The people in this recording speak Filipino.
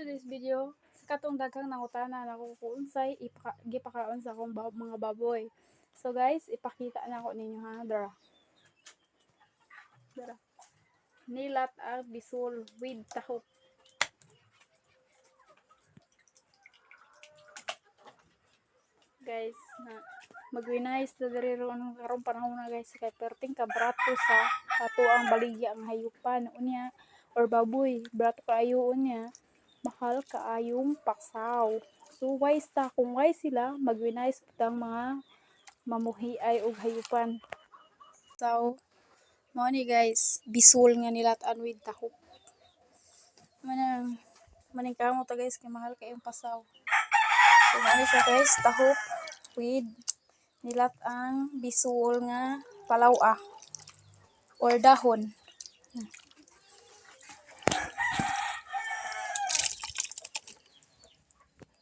today's video, sa katong daghang nangutana nako kung unsay gipakaon sa akong mga baboy. So guys, ipakita na ako ninyo ha, dara. Nilat ang bisul with tahok. Guys, na magwinais na diri ron karong panahon na guys, kay perting kabrato sa ato ang baligya ang hayupan unya or baboy, brato kaayo unya. Mahal kaayong paksaw. So wise ta, kung wise sila, magwinais putang mga mamuhiay og hayupan. So, mo ni guys, bisul nga nilat-an with tahok. Maning kamo ta guys, kay mahal kaayong pasaw. So, ano siya guys, tahok with nilat-ang bisul nga palaw or dahon.